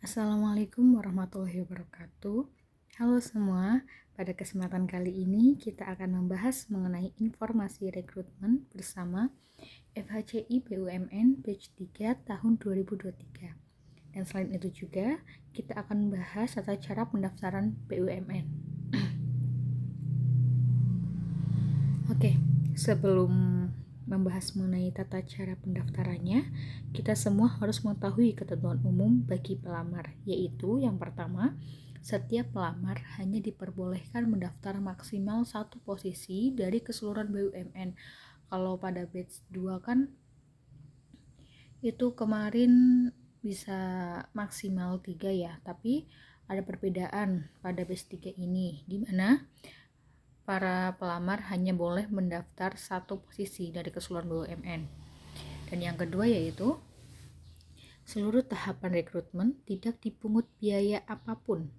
Assalamualaikum warahmatullahi wabarakatuh. Halo semua, pada kesempatan kali ini kita akan membahas mengenai informasi rekrutmen bersama FHCI BUMN Batch 3 tahun 2023. Dan selain itu juga, kita akan membahas tata cara pendaftaran BUMN. Oke, sebelum membahas mengenai tata cara pendaftarannya, kita semua harus mengetahui ketentuan umum bagi pelamar, yaitu yang pertama, setiap pelamar hanya diperbolehkan mendaftar maksimal satu posisi dari keseluruhan BUMN. Kalau pada batch 2 kan itu kemarin bisa maksimal 3 ya, tapi ada perbedaan pada batch 3 ini, di mana para pelamar hanya boleh mendaftar satu posisi dari keseluruhan BUMN. Dan yang kedua yaitu seluruh tahapan rekrutmen tidak dipungut biaya apapun.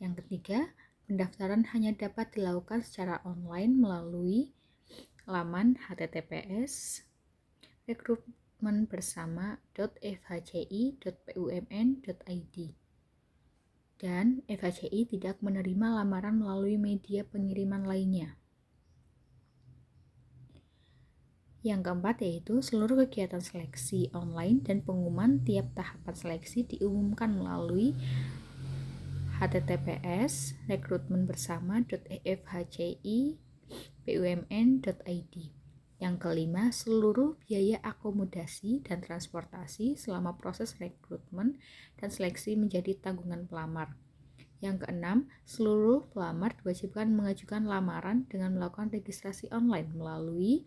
Yang ketiga, pendaftaran hanya dapat dilakukan secara online melalui laman https rekrutmenbersama.fhci.bumn.id. Dan FHCI tidak menerima lamaran melalui media pengiriman lainnya. Yang keempat yaitu seluruh kegiatan seleksi online dan pengumuman tiap tahapan seleksi diumumkan melalui https rekrutmenbersama.fhci.bumn.id. Yang kelima, seluruh biaya akomodasi dan transportasi selama proses rekrutmen dan seleksi menjadi tanggungan pelamar. Yang keenam, seluruh pelamar diwajibkan mengajukan lamaran dengan melakukan registrasi online melalui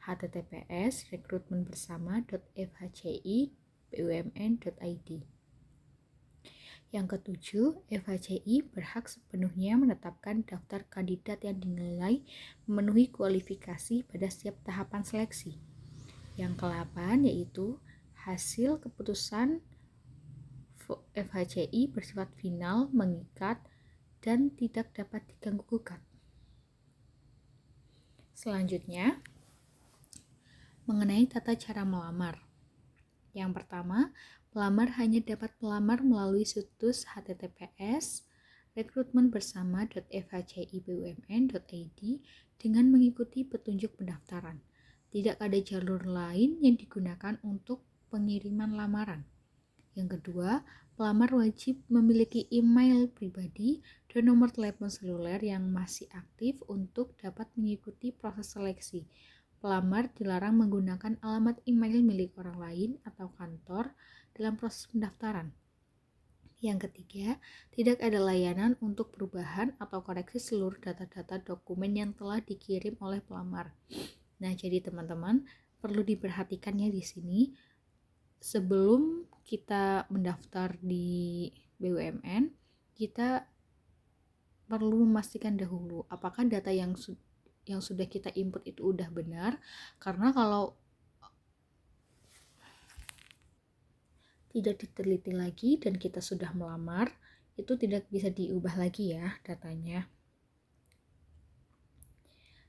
https rekrutmenbersama.fhci.bumn.id. Yang ketujuh, FHCI berhak sepenuhnya menetapkan daftar kandidat yang dinilai memenuhi kualifikasi pada setiap tahapan seleksi. Yang ke-8 yaitu hasil keputusan FHCI bersifat final, mengikat, dan tidak dapat diganggu-gugat. Selanjutnya, mengenai tata cara melamar. Yang pertama, pelamar hanya dapat melamar melalui situs https rekrutmenbersama.fhci.bumn.id dengan mengikuti petunjuk pendaftaran. Tidak ada jalur lain yang digunakan untuk pengiriman lamaran. Yang kedua, pelamar wajib memiliki email pribadi dan nomor telepon seluler yang masih aktif untuk dapat mengikuti proses seleksi. Pelamar dilarang menggunakan alamat email milik orang lain atau kantor dalam proses pendaftaran. Yang ketiga, tidak ada layanan untuk perubahan atau koreksi seluruh data-data dokumen yang telah dikirim oleh pelamar. Nah, jadi teman-teman perlu diperhatikannya di sini. Sebelum kita mendaftar di BUMN, kita perlu memastikan dahulu apakah data yang sudah kita input itu udah benar, karena kalau tidak diteliti lagi dan kita sudah melamar, itu tidak bisa diubah lagi ya datanya.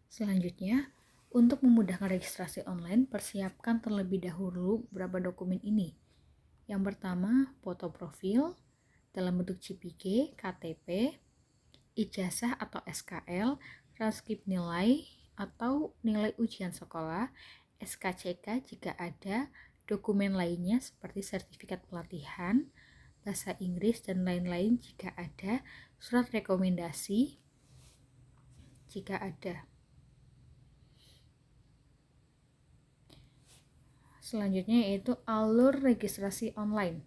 Selanjutnya, untuk memudahkan registrasi online, persiapkan terlebih dahulu beberapa dokumen ini. Yang pertama, foto profil dalam bentuk JPG, KTP, ijazah atau SKL, transkrip nilai atau nilai ujian sekolah, SKCK jika ada, dokumen lainnya seperti sertifikat pelatihan, bahasa Inggris dan lain-lain jika ada, surat rekomendasi jika ada. Selanjutnya yaitu alur registrasi online.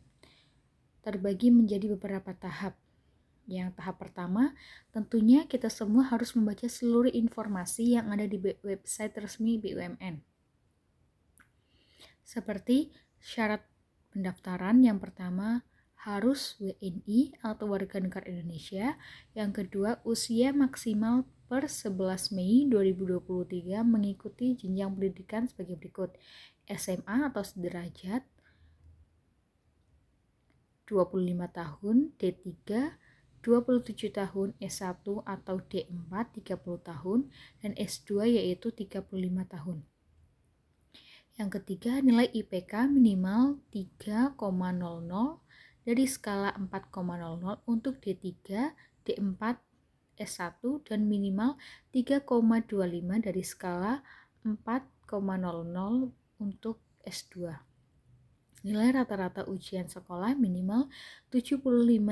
Terbagi menjadi beberapa tahap. Yang tahap pertama, tentunya kita semua harus membaca seluruh informasi yang ada di website resmi BUMN. Seperti syarat pendaftaran, yang pertama harus WNI atau warga negara Indonesia. Yang kedua, usia maksimal per 11 Mei 2023 mengikuti jenjang pendidikan sebagai berikut. SMA atau sederajat 25 tahun, D3 27 tahun, S1 atau D4 30 tahun, dan S2 yaitu 35 tahun. Yang ketiga, nilai IPK minimal 3,00 dari skala 4,00 untuk D3, D4, S1 dan minimal 3,25 dari skala 4,00 untuk S2. Nilai rata-rata ujian sekolah minimal 75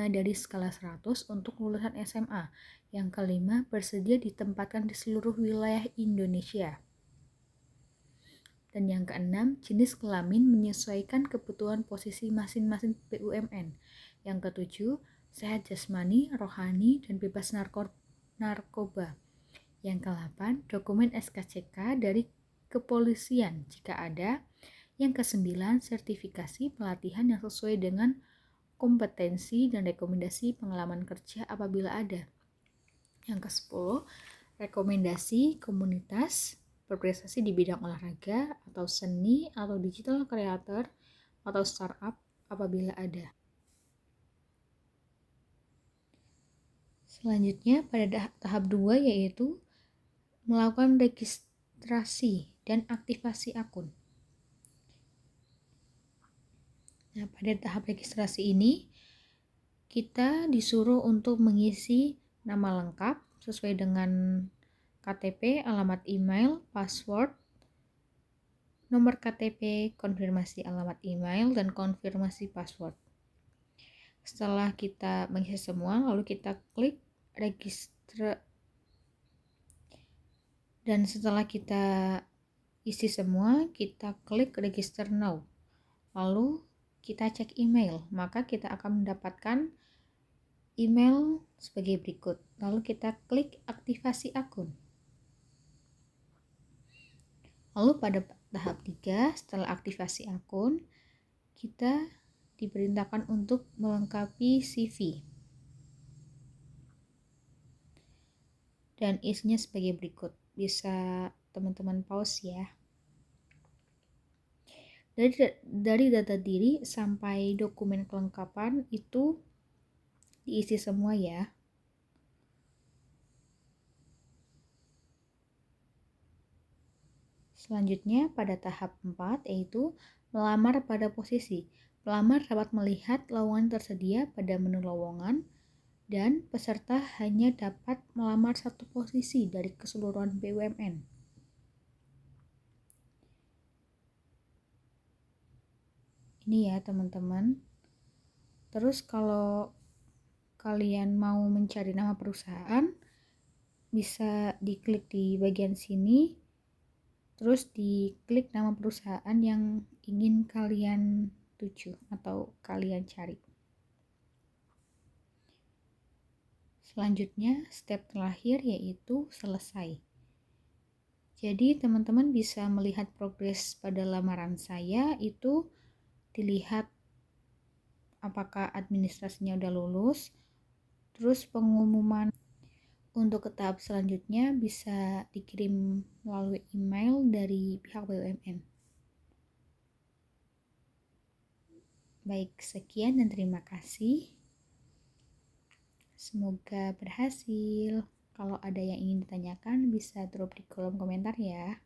dari skala 100 untuk lulusan SMA. Yang kelima, bersedia ditempatkan di seluruh wilayah Indonesia. Dan yang keenam, jenis kelamin menyesuaikan kebutuhan posisi masing-masing BUMN. Yang ketujuh, sehat jasmani, rohani, dan bebas narkoba. Yang ke-8, dokumen SKCK dari kepolisian jika ada. Yang ke-9, sertifikasi pelatihan yang sesuai dengan kompetensi dan rekomendasi pengalaman kerja apabila ada. Yang ke-10, rekomendasi komunitas berprestasi di bidang olahraga atau seni atau digital creator atau startup apabila ada. Selanjutnya pada tahap 2 yaitu melakukan registrasi dan aktivasi akun. Nah, pada tahap registrasi ini kita disuruh untuk mengisi nama lengkap sesuai dengan KTP, alamat email, password, nomor KTP, konfirmasi alamat email, dan konfirmasi password. Setelah kita mengisi semua, lalu kita klik register. Dan setelah kita isi semua, kita klik register now. Lalu kita cek email, maka kita akan mendapatkan email sebagai berikut. Lalu kita klik aktivasi akun. Lalu pada tahap 3, setelah aktivasi akun, kita diperintahkan untuk melengkapi CV. Dan isinya sebagai berikut. Bisa teman-teman pause ya. Dari data diri sampai dokumen kelengkapan itu diisi semua ya. Selanjutnya pada tahap 4 yaitu melamar pada posisi. Pelamar dapat melihat lowongan tersedia pada menu lowongan dan peserta hanya dapat melamar satu posisi dari keseluruhan BUMN. Ini ya teman-teman. Terus kalau kalian mau mencari nama perusahaan, bisa diklik di bagian sini, terus diklik nama perusahaan yang ingin kalian tuju atau kalian cari. Selanjutnya, step terakhir yaitu selesai. Jadi teman-teman bisa melihat progres pada lamaran saya itu dilihat apakah administrasinya udah lulus, terus pengumuman untuk ke tahap selanjutnya bisa dikirim melalui email dari pihak BUMN. Baik, sekian dan terima kasih. Semoga berhasil. Kalau ada yang ingin ditanyakan bisa drop di kolom komentar ya.